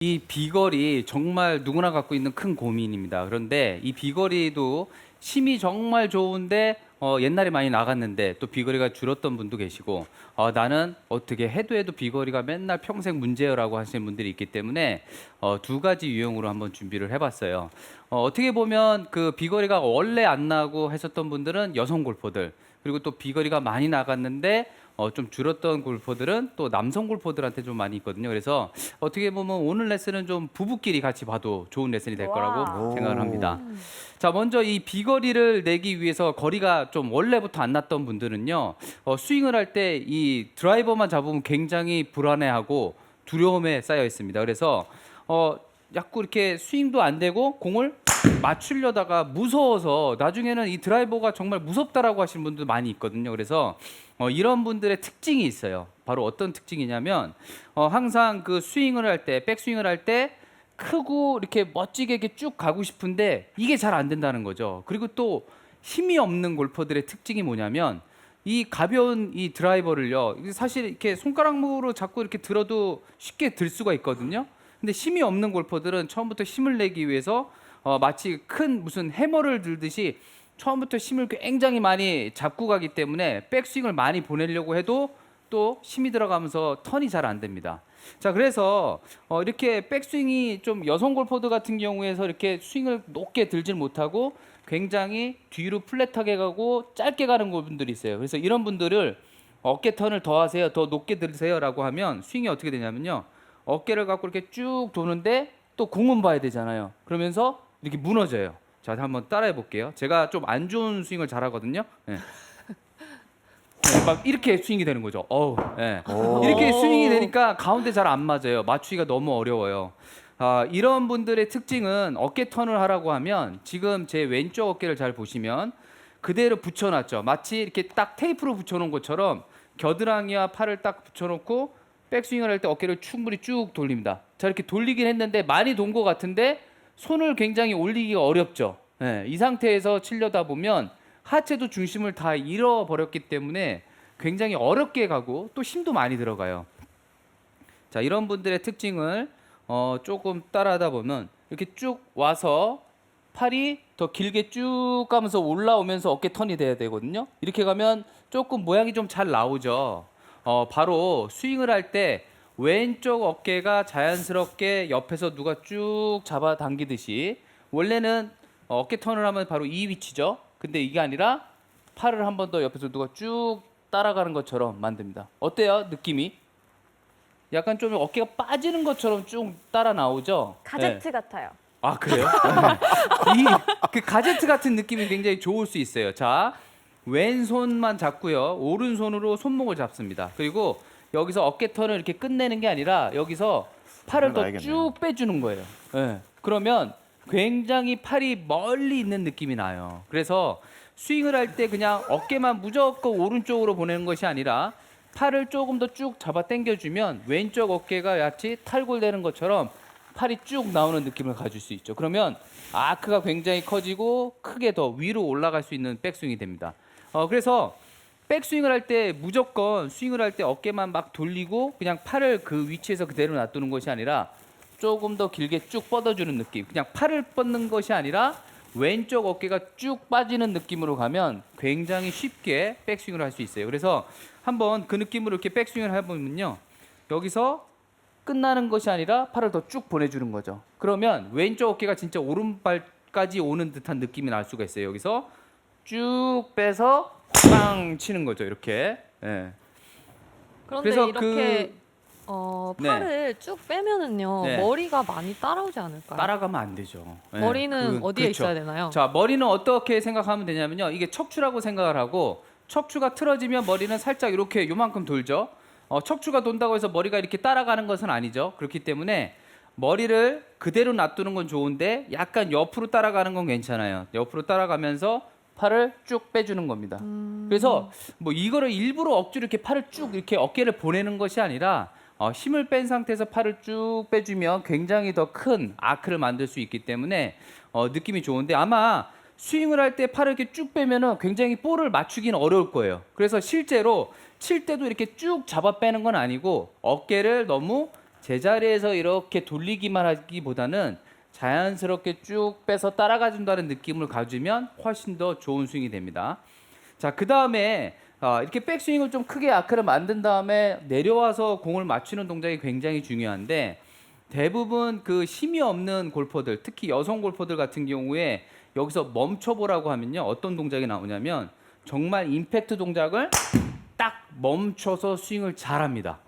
이 비거리 정말 누구나 갖고 있는 큰 고민입니다. 그런데 이 비거리도 힘이 정말 좋은데 옛날에 많이 나갔는데 또 비거리가 줄었던 분도 계시고 나는 어떻게 해도 비거리가 맨날 평생 문제여라고 하시는 분들이 있기 때문에 두 가지 유형으로 한번 준비를 해봤어요. 어떻게 보면 그 비거리가 원래 안 나고 했었던 분들은 여성 골퍼들, 그리고 또 비거리가 많이 나갔는데 좀 줄었던 골퍼들은 또 남성 골퍼들한테 좀 많이 있거든요. 그래서 어떻게 보면 오늘 레슨은 좀 부부끼리 같이 봐도 좋은 레슨이 될 거라고 생각을 합니다. 자, 먼저 이 비거리를 내기 위해서 거리가 좀 원래부터 안 났던 분들은요, 스윙을 할 때 이 드라이버만 잡으면 굉장히 불안해하고 두려움에 쌓여 있습니다. 그래서 자꾸 이렇게 스윙도 안 되고 공을 맞추려다가 무서워서 나중에는 이 드라이버가 정말 무섭다라고 하시는 분들 많이 있거든요. 그래서 이런 분들의 특징이 있어요. 바로 어떤 특징이냐면 항상 그 스윙을 할 때, 백스윙을 할 때 크고 이렇게 멋지게 이렇게 쭉 가고 싶은데 이게 잘 안 된다는 거죠. 그리고 또 힘이 없는 골퍼들의 특징이 뭐냐면 이 가벼운 이 드라이버를요, 사실 이렇게 손가락으로 잡고 이렇게 들어도 쉽게 들 수가 있거든요. 근데 힘이 없는 골퍼들은 처음부터 힘을 내기 위해서 마치 큰 무슨 해머를 들듯이 처음부터 힘을 굉장히 많이 잡고 가기 때문에 백스윙을 많이 보내려고 해도 또 힘이 들어가면서 턴이 잘 안 됩니다. 자, 그래서 이렇게 백스윙이 좀 여성 골퍼들 같은 경우에서 이렇게 스윙을 높게 들질 못하고 굉장히 뒤로 플랫하게 가고 짧게 가는 분들이 있어요. 그래서 이런 분들을 어깨 턴을 더 하세요, 더 높게 들으세요라고 하면 스윙이 어떻게 되냐면요, 어깨를 갖고 이렇게 쭉 도는데 또 공은 봐야 되잖아요. 그러면서 이렇게 무너져요. 자, 한번 따라해 볼게요. 제가 좀 안 좋은 스윙을 잘하거든요. 네. 네, 막 이렇게 스윙이 되는 거죠. 네. 이렇게 스윙이 되니까 가운데 잘 안 맞아요. 맞추기가 너무 어려워요. 이런 분들의 특징은 어깨 턴을 하라고 하면 지금 제 왼쪽 어깨를 잘 보시면 그대로 붙여놨죠. 마치 이렇게 딱 테이프로 붙여놓은 것처럼 겨드랑이와 팔을 딱 붙여놓고 백스윙을 할 때 어깨를 충분히 쭉 돌립니다. 자, 이렇게 돌리긴 했는데 많이 돈 것 같은데 손을 굉장히 올리기가 어렵죠. 네, 이 상태에서 치려다 보면 하체도 중심을 다 잃어버렸기 때문에 굉장히 어렵게 가고 또 힘도 많이 들어가요. 자, 이런 분들의 특징을 조금 따라하다 보면 이렇게 쭉 와서 팔이 더 길게 쭉 가면서 올라오면서 어깨 턴이 돼야 되거든요. 이렇게 가면 조금 모양이 좀 잘 나오죠. 바로 스윙을 할 때 왼쪽 어깨가 자연스럽게 옆에서 누가 쭉 잡아당기듯이, 원래는 어깨 턴을 하면 바로 이 위치죠. 근데 이게 아니라 팔을 한 번 더 옆에서 누가 쭉 따라가는 것처럼 만듭니다. 어때요? 느낌이? 약간 좀 어깨가 빠지는 것처럼 쭉 따라 나오죠? 가제트 네. 같아요. 아, 그래요? 이 그 가제트 같은 느낌이 굉장히 좋을 수 있어요. 자, 왼손만 잡고요, 오른손으로 손목을 잡습니다. 그리고 여기서 어깨 턴을 이렇게 끝내는 게 아니라 여기서 팔을 더 쭉 빼주는 거예요. 네. 그러면 굉장히 팔이 멀리 있는 느낌이 나요. 그래서 스윙을 할 때 그냥 어깨만 무조건 오른쪽으로 보내는 것이 아니라 팔을 조금 더 쭉 잡아 당겨주면 왼쪽 어깨가 마치 탈골되는 것처럼 팔이 쭉 나오는 느낌을 가질 수 있죠. 그러면 아크가 굉장히 커지고 크게 더 위로 올라갈 수 있는 백스윙이 됩니다. 그래서 백스윙을 할 때 무조건 스윙을 할 때 어깨만 막 돌리고 그냥 팔을 그 위치에서 그대로 놔두는 것이 아니라 조금 더 길게 쭉 뻗어주는 느낌. 그냥 팔을 뻗는 것이 아니라 왼쪽 어깨가 쭉 빠지는 느낌으로 가면 굉장히 쉽게 백스윙을 할 수 있어요. 그래서 한번 그 느낌으로 이렇게 백스윙을 해보면요, 여기서 끝나는 것이 아니라 팔을 더 쭉 보내주는 거죠. 그러면 왼쪽 어깨가 진짜 오른발까지 오는 듯한 느낌이 날 수가 있어요. 여기서 쭉 빼서 빵 치는 거죠. 이렇게. 네. 그런데 그래서 이렇게 네. 팔을 쭉 빼면은요, 네. 머리가 많이 따라오지 않을까요? 따라가면 안 되죠. 네. 머리는 어디에 그렇죠. 있어야 되나요? 자, 머리는 어떻게 생각하면 되냐면요, 이게 척추라고 생각을 하고, 척추가 틀어지면 머리는 살짝 이렇게 요만큼 돌죠. 척추가 돈다고 해서 머리가 이렇게 따라가는 것은 아니죠. 그렇기 때문에 머리를 그대로 놔두는 건 좋은데 약간 옆으로 따라가는 건 괜찮아요. 옆으로 따라가면서 팔을 쭉 빼주는 겁니다. 그래서 뭐 이거를 일부러 억지로 이렇게 팔을 쭉 이렇게 어깨를 보내는 것이 아니라 힘을 뺀 상태에서 팔을 쭉 빼주면 굉장히 더 큰 아크를 만들 수 있기 때문에 느낌이 좋은데, 아마 스윙을 할 때 팔을 이렇게 쭉 빼면은 굉장히 볼을 맞추기는 어려울 거예요. 그래서 실제로 칠 때도 이렇게 쭉 잡아 빼는 건 아니고 어깨를 너무 제자리에서 이렇게 돌리기만 하기보다는 자연스럽게 쭉 빼서 따라가 준다는 느낌을 가지면 훨씬 더 좋은 스윙이 됩니다. 자, 그 다음에 이렇게 백스윙을 좀 크게 아크를 만든 다음에 내려와서 공을 맞추는 동작이 굉장히 중요한데 대부분 그 힘이 없는 골퍼들, 특히 여성 골퍼들 같은 경우에 여기서 멈춰보라고 하면요. 어떤 동작이 나오냐면 정말 임팩트 동작을 딱 멈춰서 스윙을 잘합니다.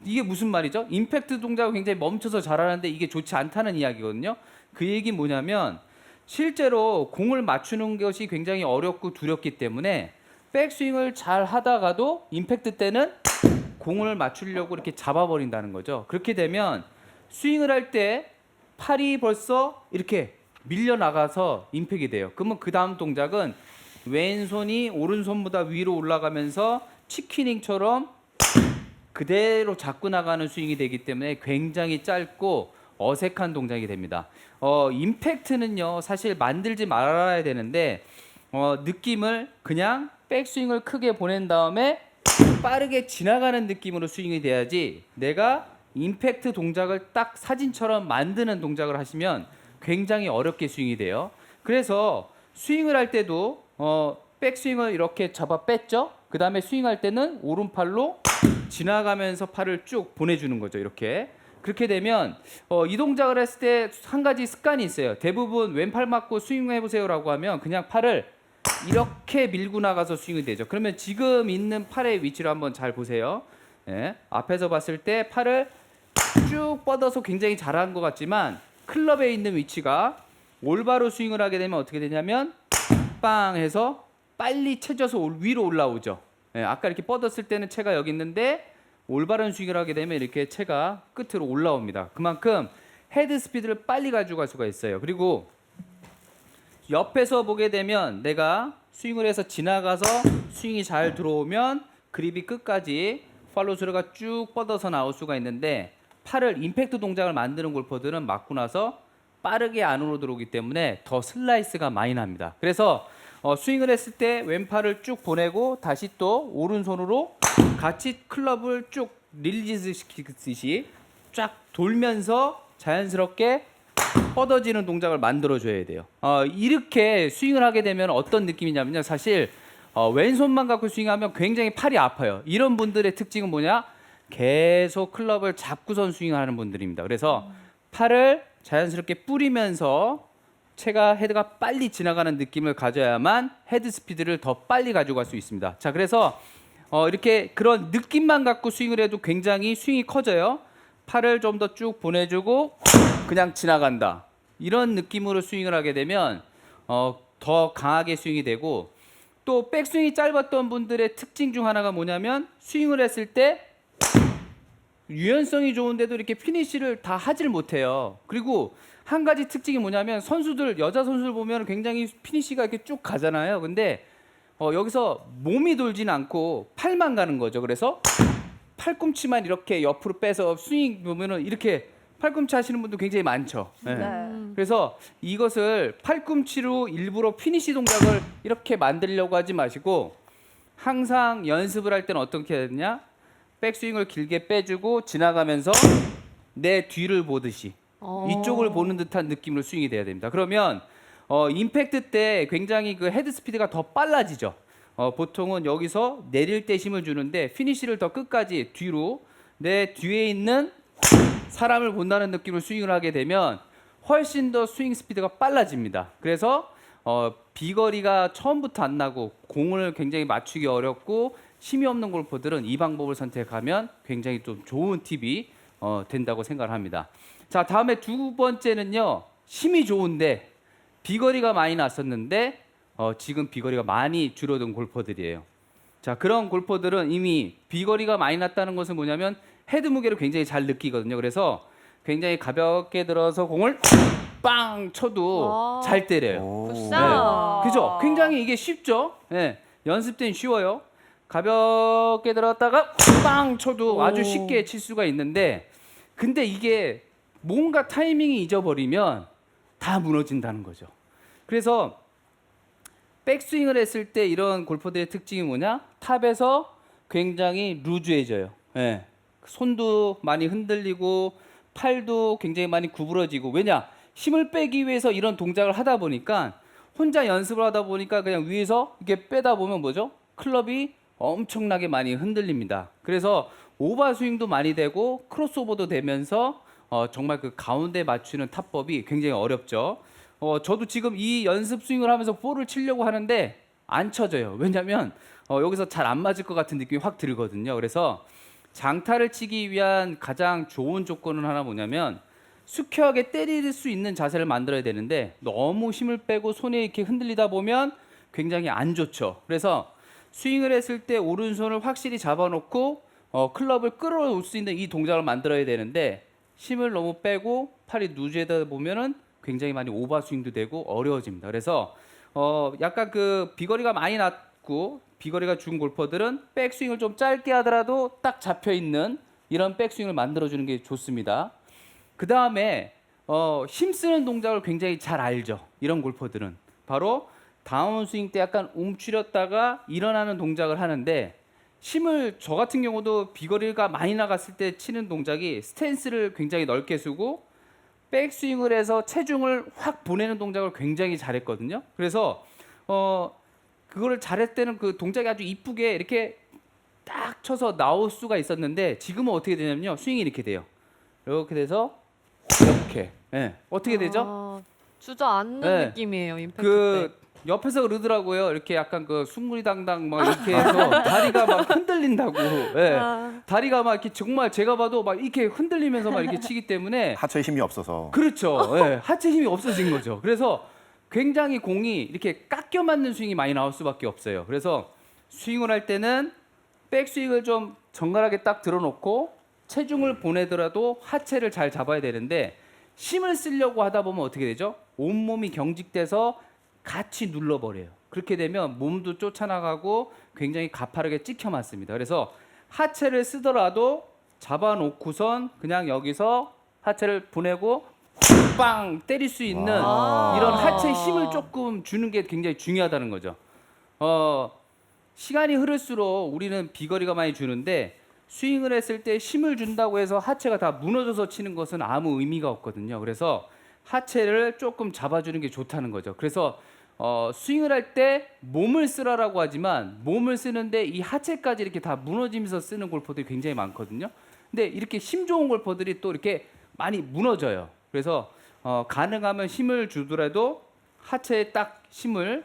이게 무슨 말이죠? 임팩트 동작을 굉장히 멈춰서 잘하는데 이게 좋지 않다는 이야기거든요. 그 얘기는 뭐냐면 실제로 공을 맞추는 것이 굉장히 어렵고 두렵기 때문에 백스윙을 잘 하다가도 임팩트 때는 공을 맞추려고 이렇게 잡아버린다는 거죠. 그렇게 되면 스윙을 할 때 팔이 벌써 이렇게 밀려나가서 임팩이 돼요. 그러면 그 다음 동작은 왼손이 오른손보다 위로 올라가면서 치킨닝처럼 그대로 잡고 나가는 스윙이 되기 때문에 굉장히 짧고 어색한 동작이 됩니다. 임팩트는요 사실 만들지 말아야 되는데 느낌을 그냥 백스윙을 크게 보낸 다음에 빠르게 지나가는 느낌으로 스윙이 돼야지 내가 임팩트 동작을 딱 사진처럼 만드는 동작을 하시면 굉장히 어렵게 스윙이 돼요. 그래서 스윙을 할 때도 백스윙을 이렇게 잡아 뺐죠. 그 다음에 스윙할 때는 오른팔로 지나가면서 팔을 쭉 보내주는 거죠. 이렇게. 그렇게 되면 이 동작을 했을 때 한 가지 습관이 있어요. 대부분 왼팔 맞고 스윙 해보세요라고 하면 그냥 팔을 이렇게 밀고 나가서 스윙이 되죠. 그러면 지금 있는 팔의 위치를 한번 잘 보세요. 예, 앞에서 봤을 때 팔을 쭉 뻗어서 굉장히 잘한 것 같지만 클럽에 있는 위치가 올바로 스윙을 하게 되면 어떻게 되냐면 빵 해서 빨리 채져서 위로 올라오죠. 예, 아까 이렇게 뻗었을 때는 채가 여기 있는데 올바른 스윙을 하게 되면 이렇게 채가 끝으로 올라옵니다. 그만큼 헤드 스피드를 빨리 가지고 갈 수가 있어요. 그리고 옆에서 보게 되면 내가 스윙을 해서 지나가서 스윙이 잘 들어오면 그립이 끝까지 팔로우 스루가 쭉 뻗어서 나올 수가 있는데 팔을 임팩트 동작을 만드는 골퍼들은 맞고 나서 빠르게 안으로 들어오기 때문에 더 슬라이스가 많이 납니다. 그래서 스윙을 했을 때 왼팔을 쭉 보내고 다시 또 오른손으로 같이 클럽을 쭉 릴리즈 시키듯이 쫙 돌면서 자연스럽게 뻗어지는 동작을 만들어줘야 돼요. 이렇게 스윙을 하게 되면 어떤 느낌이냐면요. 사실 왼손만 갖고 스윙하면 굉장히 팔이 아파요. 이런 분들의 특징은 뭐냐? 계속 클럽을 잡고선 스윙하는 분들입니다. 그래서 팔을 자연스럽게 뿌리면서 채가 헤드가 빨리 지나가는 느낌을 가져야만 헤드 스피드를 더 빨리 가지고 갈 수 있습니다. 자, 그래서 이렇게 그런 느낌만 갖고 스윙을 해도 굉장히 스윙이 커져요. 팔을 좀 더 쭉 보내주고 그냥 지나간다. 이런 느낌으로 스윙을 하게 되면 더 강하게 스윙이 되고 또 백스윙이 짧았던 분들의 특징 중 하나가 뭐냐면 스윙을 했을 때 유연성이 좋은데도 이렇게 피니시를 다 하질 못해요. 그리고 한 가지 특징이 뭐냐면 선수들 여자 선수들 보면 굉장히 피니시가 이렇게 쭉 가잖아요. 근데 여기서 몸이 돌진 않고 팔만 가는 거죠. 그래서 팔꿈치만 이렇게 옆으로 빼서 스윙 보면은 이렇게 팔꿈치 하시는 분도 굉장히 많죠. 네. 그래서 이것을 팔꿈치로 일부러 피니시 동작을 이렇게 만들려고 하지 마시고 항상 연습을 할 때는 어떻게 해야 되냐? 백스윙을 길게 빼주고 지나가면서 내 뒤를 보듯이 이쪽을 보는 듯한 느낌으로 스윙이 돼야 됩니다. 그러면 임팩트 때 굉장히 그 헤드 스피드가 더 빨라지죠. 보통은 여기서 내릴 때 힘을 주는데 피니시를 더 끝까지 뒤로 내 뒤에 있는 사람을 본다는 느낌으로 스윙을 하게 되면 훨씬 더 스윙 스피드가 빨라집니다. 그래서 비거리가 처음부터 안 나고 공을 굉장히 맞추기 어렵고 힘이 없는 골퍼들은 이 방법을 선택하면 굉장히 좀 좋은 팁이 된다고 생각을 합니다. 자, 다음에 두 번째는요. 힘이 좋은데 비거리가 많이 났었는데 지금 비거리가 많이 줄어든 골퍼들이에요. 자, 그런 골퍼들은 이미 비거리가 많이 났다는 것은 뭐냐면 헤드 무게를 굉장히 잘 느끼거든요. 그래서 굉장히 가볍게 들어서 공을 빵 쳐도 잘 때려요. 굿샷. 그죠? 굉장히 이게 쉽죠? 네. 연습 때는 쉬워요. 가볍게 들었다가 빵 쳐도 아주 쉽게 칠 수가 있는데 근데 이게 뭔가 타이밍이 잊어버리면 다 무너진다는 거죠. 그래서 백스윙을 했을 때 이런 골퍼들의 특징이 뭐냐? 탑에서 굉장히 루즈해져요. 네. 손도 많이 흔들리고 팔도 굉장히 많이 구부러지고 왜냐 힘을 빼기 위해서 이런 동작을 하다 보니까 혼자 연습을 하다 보니까 그냥 위에서 이렇게 빼다 보면 뭐죠? 클럽이 엄청나게 많이 흔들립니다. 그래서 오버스윙도 많이 되고 크로스오버도 되면서 정말 그 가운데 맞추는 타법이 굉장히 어렵죠. 저도 지금 이 연습 스윙을 하면서 볼을 치려고 하는데 안 쳐져요. 왜냐하면 여기서 잘 안 맞을 것 같은 느낌이 확 들거든요. 그래서 장타를 치기 위한 가장 좋은 조건은 하나 뭐냐면 수켜하게 때릴 수 있는 자세를 만들어야 되는데 너무 힘을 빼고 손에 이렇게 흔들리다 보면 굉장히 안 좋죠. 그래서 스윙을 했을 때 오른손을 확실히 잡아놓고 클럽을 끌어올 수 있는 이 동작을 만들어야 되는데 힘을 너무 빼고 팔이 누제다 보면은 굉장히 많이 오버스윙도 되고 어려워집니다. 그래서 약간 그 비거리가 많이 낮고 비거리가 준 골퍼들은 백스윙을 좀 짧게 하더라도 딱 잡혀 있는 이런 백스윙을 만들어주는 게 좋습니다. 그 다음에 힘쓰는 동작을 굉장히 잘 알죠. 이런 골퍼들은 바로 다운스윙 때 약간 움츠렸다가 일어나는 동작을 하는데 힘을 저 같은 경우도 비거리가 많이 나갔을 때 치는 동작이 스탠스를 굉장히 넓게 쓰고 백스윙을 해서 체중을 확 보내는 동작을 굉장히 잘했거든요. 그래서 그거를 잘할 때는 그 동작이 아주 이쁘게 이렇게 딱 쳐서 나올 수가 있었는데 지금은 어떻게 되냐면요. 스윙이 이렇게 돼요. 이렇게 돼서 이렇게 어떻게 되죠? 주저앉는 네. 느낌이에요. 임팩트 그 옆에서 그러더라고요. 이렇게 약간 그 숭구리당당 막 이렇게 해서 다리가 막 흔들린다고. 예. 다리가 막 이렇게 정말 제가 봐도 막 이렇게 흔들리면서 막 이렇게 치기 때문에 하체 힘이 없어서. 그렇죠. 예. 하체 힘이 없어진 거죠. 그래서 굉장히 공이 이렇게 깎여 맞는 스윙이 많이 나올 수밖에 없어요. 그래서 스윙을 할 때는 백스윙을 좀 정갈하게 딱 들어놓고 체중을 보내더라도 하체를 잘 잡아야 되는데 힘을 쓰려고 하다 보면 어떻게 되죠? 온몸이 경직돼서 같이 눌러버려요. 그렇게 되면 몸도 쫓아나가고 굉장히 가파르게 찍혀 맞습니다. 그래서 하체를 쓰더라도 잡아놓고선 그냥 여기서 하체를 보내고 빵 때릴 수 있는 이런 하체 힘을 조금 주는 게 굉장히 중요하다는 거죠. 시간이 흐를수록 우리는 비거리가 많이 주는데 스윙을 했을 때 힘을 준다고 해서 하체가 다 무너져서 치는 것은 아무 의미가 없거든요. 그래서 하체를 조금 잡아주는 게 좋다는 거죠. 그래서 스윙을 할 때 몸을 쓰라라고 하지만 몸을 쓰는데 이 하체까지 이렇게 다 무너지면서 쓰는 골퍼들이 굉장히 많거든요. 근데 이렇게 힘 좋은 골퍼들이 또 이렇게 많이 무너져요. 그래서 가능하면 힘을 주더라도 하체에 딱 힘을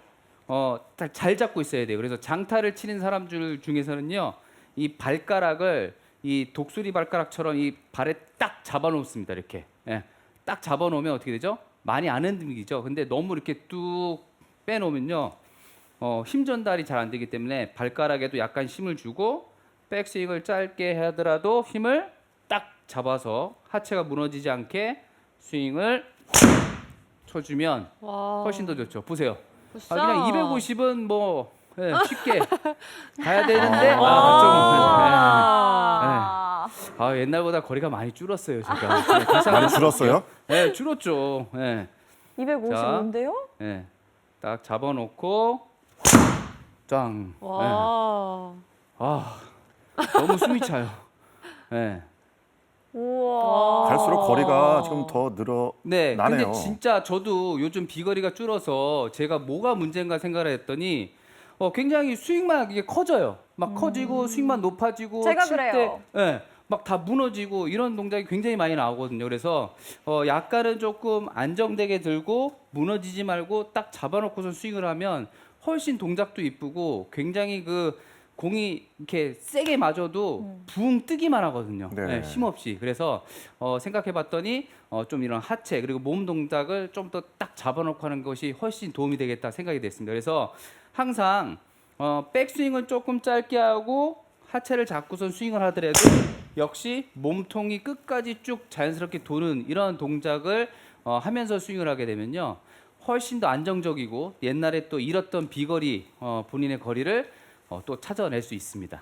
딱 잘 잡고 있어야 돼요. 그래서 장타를 치는 사람들 중에서는요, 이 발가락을 이 독수리 발가락처럼 이 발에 딱 잡아놓습니다. 이렇게 딱 잡아놓으면 어떻게 되죠? 많이 안 흔들리죠. 근데 너무 이렇게 뚝 빼놓으면요, 힘 전달이 잘 안 되기 때문에 발가락에도 약간 힘을 주고 백스윙을 짧게 하더라도 힘을 딱 잡아서 하체가 무너지지 않게 스윙을 쳐주면 훨씬 더 좋죠. 보세요. 그냥 250은 뭐 쉽게 가야 되는데 옛날보다 거리가 많이 줄었어요. 제가 많이 줄었어요? 네, 줄었죠. 네. 255인데요? 네. 딱 잡아놓고 짱. 와. 너무 숨이 차요. 네. 우와. 갈수록 거리가 지금 더 네, 늘어나네요. 근데 진짜 저도 요즘 비거리가 줄어서 제가 뭐가 문제인가 생각을 했더니 굉장히 스윙만 이게 커져요. 막 커지고 스윙만 높아지고 제가 칠 그래요. 때, 막 다 무너지고 이런 동작이 굉장히 많이 나오거든요. 그래서 약간은 조금 안정되게 들고 무너지지 말고 딱 잡아놓고서 스윙을 하면 훨씬 동작도 이쁘고 굉장히 그 공이 이렇게 세게 맞아도 붕 뜨기만 하거든요. 네. 힘없이. 그래서 생각해봤더니 좀 이런 하체 그리고 몸 동작을 좀 더 딱 잡아놓고 하는 것이 훨씬 도움이 되겠다 생각이 됐습니다. 그래서 항상 백스윙은 조금 짧게 하고 하체를 잡고선 스윙을 하더라도 역시 몸통이 끝까지 쭉 자연스럽게 도는 이런 동작을 하면서 스윙을 하게 되면요, 훨씬 더 안정적이고 옛날에 또 잃었던 비거리 본인의 거리를 또 찾아낼 수 있습니다.